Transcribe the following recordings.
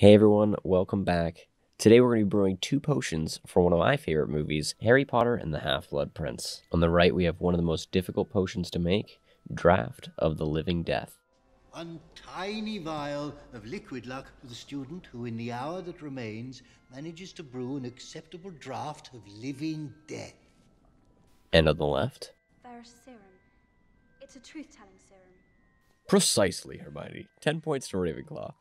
Hey everyone, welcome back. Today we're going to be brewing two potions for one of my favorite movies, Harry Potter and the Half-Blood Prince. On the right we have one of the most difficult potions to make, Draught of the Living Death. One tiny vial of liquid luck for the student who in the hour that remains manages to brew an acceptable draught of living death. And on the left? Varus serum. It's a truth-telling serum. Precisely, Hermione. 10 points to Ravenclaw.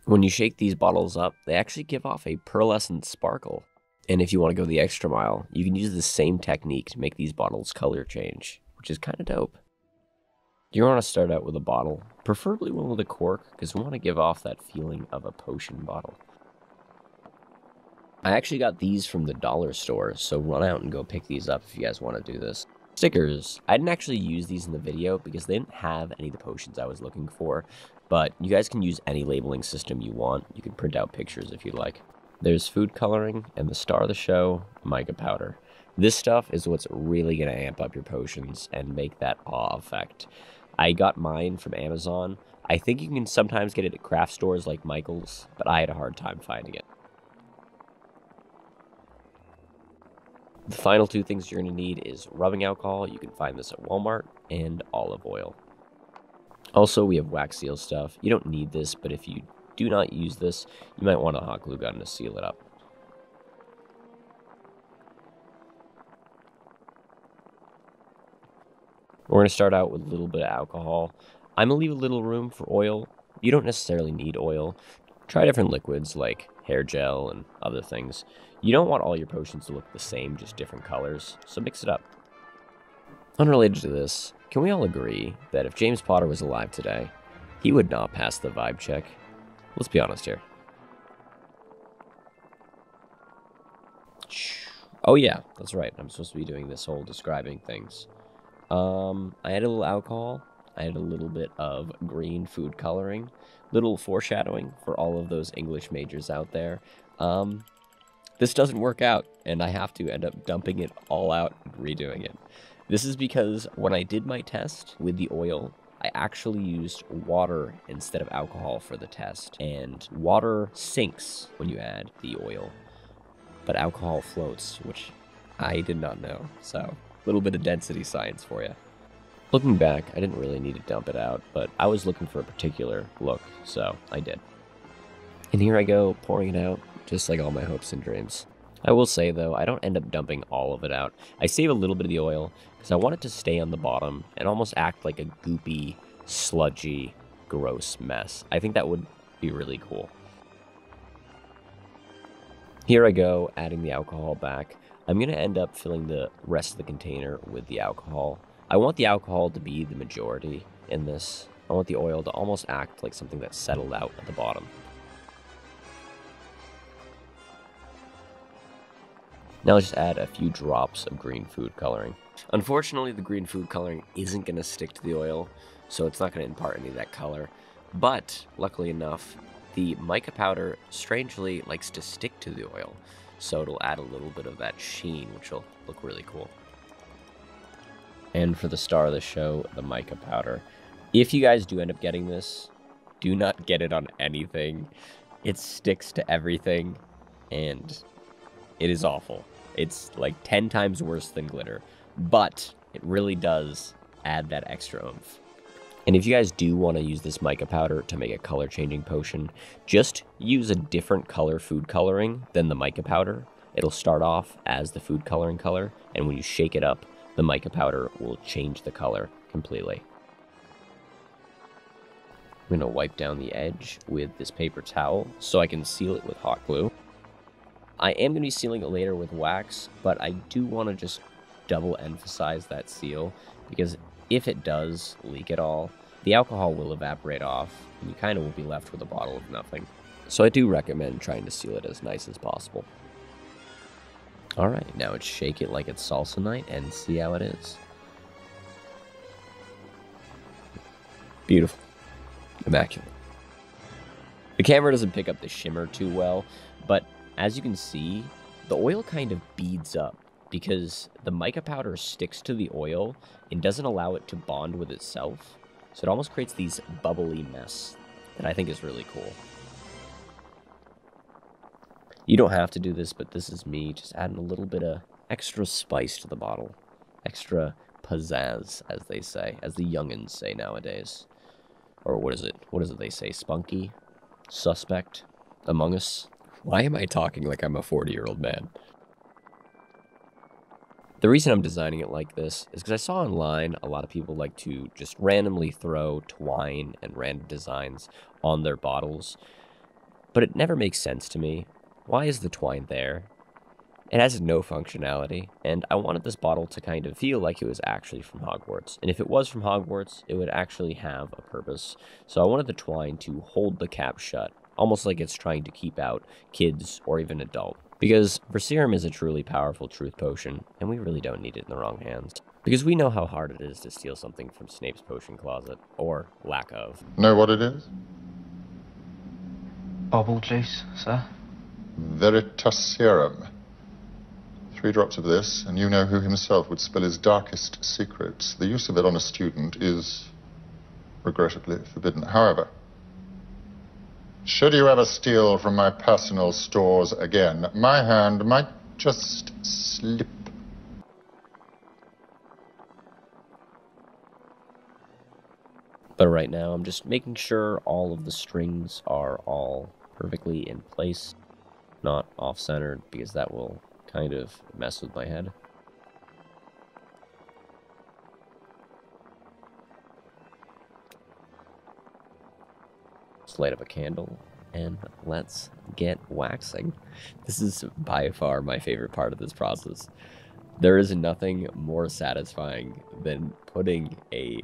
When you shake these bottles up, they actually give off a pearlescent sparkle. And if you want to go the extra mile, you can use the same technique to make these bottles color change, which is kind of dope. You want to start out with a bottle, preferably one with a cork, because we want to give off that feeling of a potion bottle. I actually got these from the dollar store, so run out and go pick these up if you guys want to do this. Stickers. I didn't actually use these in the video because they didn't have any of the potions I was looking for, but you guys can use any labeling system you want. You can print out pictures if you'd like. There's food coloring, and the star of the show, mica powder. This stuff is what's really going to amp up your potions and make that awe effect. I got mine from Amazon. I think you can sometimes get it at craft stores like Michael's, but I had a hard time finding it. The final two things you're going to need is rubbing alcohol. You can find this at Walmart, and olive oil. Also, we have wax seal stuff. You don't need this, but if you do not use this, you might want a hot glue gun to seal it up. We're going to start out with a little bit of alcohol. I'm going to leave a little room for oil. You don't necessarily need oil. Try different liquids like hair gel and other things. You don't want all your potions to look the same, just different colors, so mix it up. Unrelated to this, can we all agree that if James Potter was alive today, he would not pass the vibe check? Let's be honest here. Oh yeah, that's right. I'm supposed to be doing this whole describing things. I had a little alcohol. I had a little bit of green food coloring. Little foreshadowing for all of those English majors out there. This doesn't work out, and I have to end up dumping it all out and redoing it. This is because when I did my test with the oil, I actually used water instead of alcohol for the test. And water sinks when you add the oil, but alcohol floats, which I did not know. So, a little bit of density science for you. Looking back, I didn't really need to dump it out, but I was looking for a particular look, so I did. And here I go, pouring it out, just like all my hopes and dreams. I will say, though, I don't end up dumping all of it out. I save a little bit of the oil, because I want it to stay on the bottom and almost act like a goopy, sludgy, gross mess. I think that would be really cool. Here I go, adding the alcohol back. I'm going to end up filling the rest of the container with the alcohol. I want the alcohol to be the majority in this. I want the oil to almost act like something that's settled out at the bottom. Now let's just add a few drops of green food coloring. Unfortunately, the green food coloring isn't going to stick to the oil, so it's not going to impart any of that color. But, luckily enough, the mica powder strangely likes to stick to the oil, so it'll add a little bit of that sheen, which will look really cool. And for the star of the show, the mica powder. If you guys do end up getting this, do not get it on anything. It sticks to everything, and it is awful. It's like 10 times worse than glitter, but it really does add that extra oomph. And if you guys do want to use this mica powder to make a color changing potion, just use a different color food coloring than the mica powder. It'll start off as the food coloring color, and when you shake it up, the mica powder will change the color completely. I'm going to wipe down the edge with this paper towel so I can seal it with hot glue. I am going to be sealing it later with wax, but I do want to just double emphasize that seal, because if it does leak at all, the alcohol will evaporate off, and you kind of will be left with a bottle of nothing. So I do recommend trying to seal it as nice as possible. Alright, now let's shake it like it's salsa night and see how it is. Beautiful. Immaculate. The camera doesn't pick up the shimmer too well, but as you can see, the oil kind of beads up because the mica powder sticks to the oil and doesn't allow it to bond with itself. So it almost creates these bubbly mess that I think is really cool. You don't have to do this, but this is me just adding a little bit of extra spice to the bottle. Extra pizzazz, as they say, as the youngins say nowadays. Or what is it? What is it they say? Spunky? Suspect? Among Us? Why am I talking like I'm a 40-year-old man? The reason I'm designing it like this is because I saw online a lot of people like to just randomly throw twine and random designs on their bottles, but it never makes sense to me. Why is the twine there? It has no functionality, and I wanted this bottle to kind of feel like it was actually from Hogwarts. And if it was from Hogwarts, it would actually have a purpose. So I wanted the twine to hold the cap shut, almost like it's trying to keep out kids or even adults. Because Verserum is a truly powerful truth potion, and we really don't need it in the wrong hands. Because we know how hard it is to steal something from Snape's potion closet, or lack of. Know what it is? Bubble juice, sir. Veritaserum. 3 drops of this, and you know who himself would spill his darkest secrets. The use of it on a student is, regrettably, forbidden. However, should you ever steal from my personal stores again, my hand might just slip. But right now, I'm just making sure all of the strings are all perfectly in place, not off-centered, because that will kind of mess with my head. Just light up a candle, and let's get waxing. This is by far my favorite part of this process. There is nothing more satisfying than putting a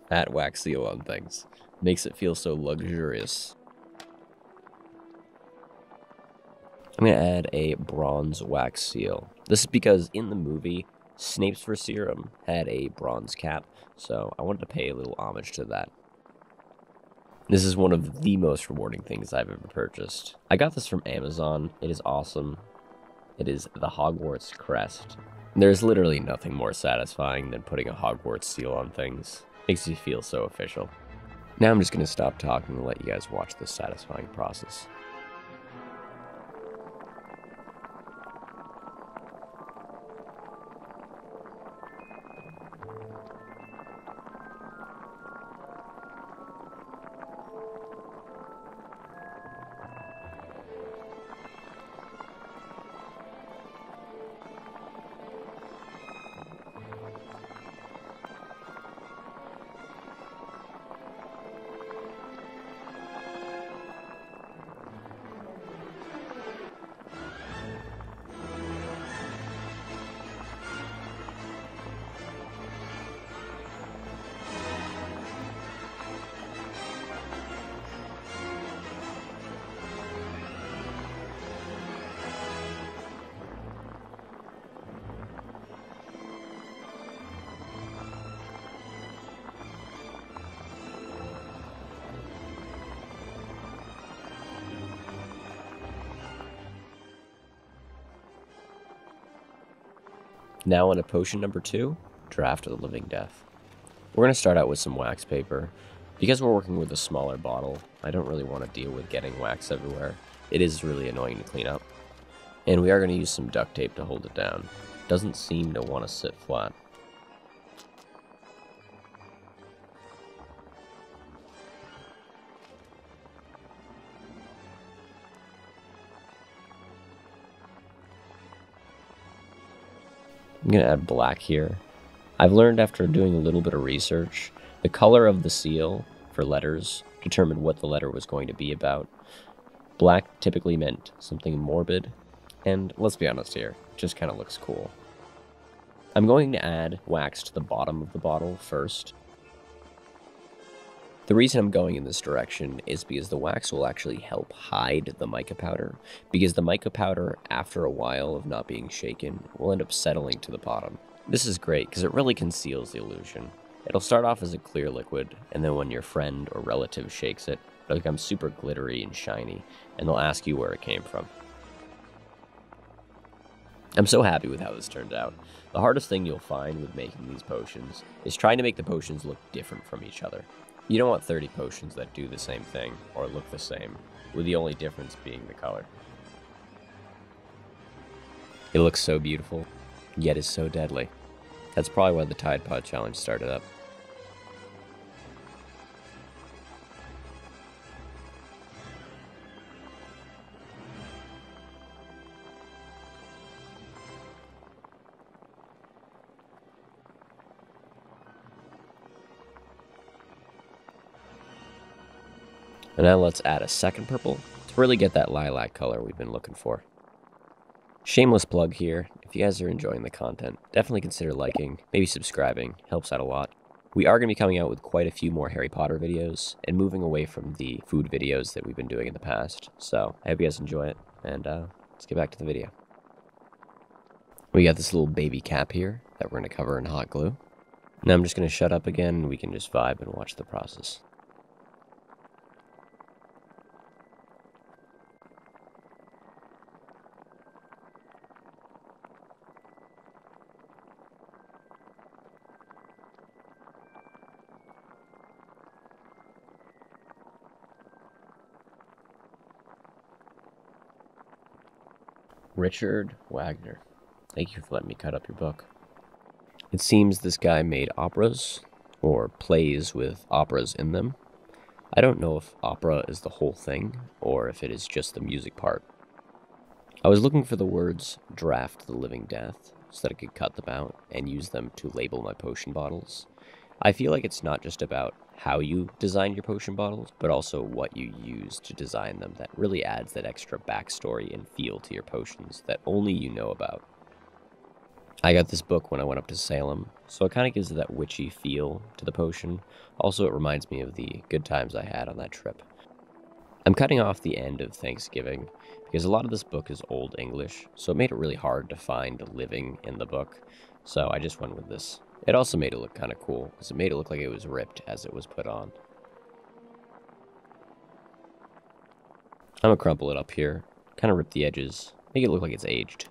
fat wax seal on things. Makes it feel so luxurious. I'm going to add a bronze wax seal. This is because in the movie, Snape's Verserum had a bronze cap, so I wanted to pay a little homage to that. This is one of the most rewarding things I've ever purchased. I got this from Amazon. It is awesome. It is the Hogwarts crest. There's literally nothing more satisfying than putting a Hogwarts seal on things. Makes you feel so official. Now I'm just going to stop talking and let you guys watch this satisfying process. Now on to potion number 2, Draft of the Living Death. We're going to start out with some wax paper. Because we're working with a smaller bottle, I don't really want to deal with getting wax everywhere. It is really annoying to clean up. And we are going to use some duct tape to hold it down. Doesn't seem to want to sit flat. I'm going to add black here. I've learned after doing a little bit of research, the color of the seal for letters determined what the letter was going to be about. Black typically meant something morbid, and let's be honest here, it just kind of looks cool. I'm going to add wax to the bottom of the bottle first. The reason I'm going in this direction is because the wax will actually help hide the mica powder, because the mica powder, after a while of not being shaken, will end up settling to the bottom. This is great because it really conceals the illusion. It'll start off as a clear liquid, and then when your friend or relative shakes it, it'll become super glittery and shiny, and they'll ask you where it came from. I'm so happy with how this turned out. The hardest thing you'll find with making these potions is trying to make the potions look different from each other. You don't want 30 potions that do the same thing or look the same, with the only difference being the color. It looks so beautiful, yet is so deadly. That's probably why the Tide Pod Challenge started up. And now let's add a second purple to really get that lilac color we've been looking for. Shameless plug here, if you guys are enjoying the content, definitely consider liking, maybe subscribing, helps out a lot. We are going to be coming out with quite a few more Harry Potter videos, and moving away from the food videos that we've been doing in the past. So, I hope you guys enjoy it, and let's get back to the video. We got this little baby cap here that we're going to cover in hot glue. Now I'm just going to shut up again, and we can just vibe and watch the process. Richard Wagner. Thank you for letting me cut up your book. It seems this guy made operas, or plays with operas in them. I don't know if opera is the whole thing, or if it is just the music part. I was looking for the words draft the living death, so that I could cut them out and use them to label my potion bottles. I feel like it's not just about how you design your potion bottles, but also what you use to design them that really adds that extra backstory and feel to your potions that only you know about. I got this book when I went up to Salem, so it kind of gives it that witchy feel to the potion. Also, it reminds me of the good times I had on that trip. I'm cutting off the end of Thanksgiving because a lot of this book is Old English, so it made it really hard to find living in the book, so I just went with this. It also made it look kind of cool, because it made it look like it was ripped as it was put on. I'm going to crumple it up here, kind of rip the edges, make it look like it's aged.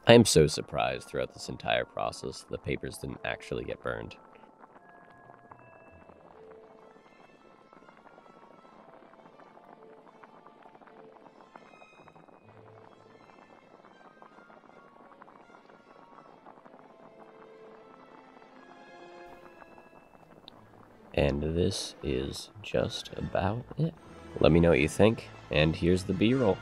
I am so surprised throughout this entire process the papers didn't actually get burned. And this is just about it. Let me know what you think, and here's the B-roll.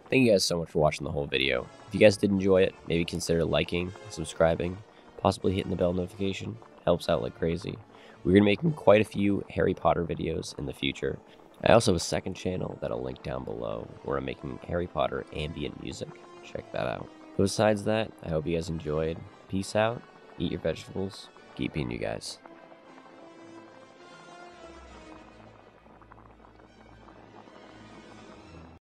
Thank you guys so much for watching the whole video. If you guys did enjoy it, maybe consider liking, subscribing, possibly hitting the bell notification. Helps out like crazy. We're going to be making quite a few Harry Potter videos in the future. I also have a second channel that I'll link down below where I'm making Harry Potter ambient music. Check that out. But besides that, I hope you guys enjoyed. Peace out, eat your vegetables, keep being you guys.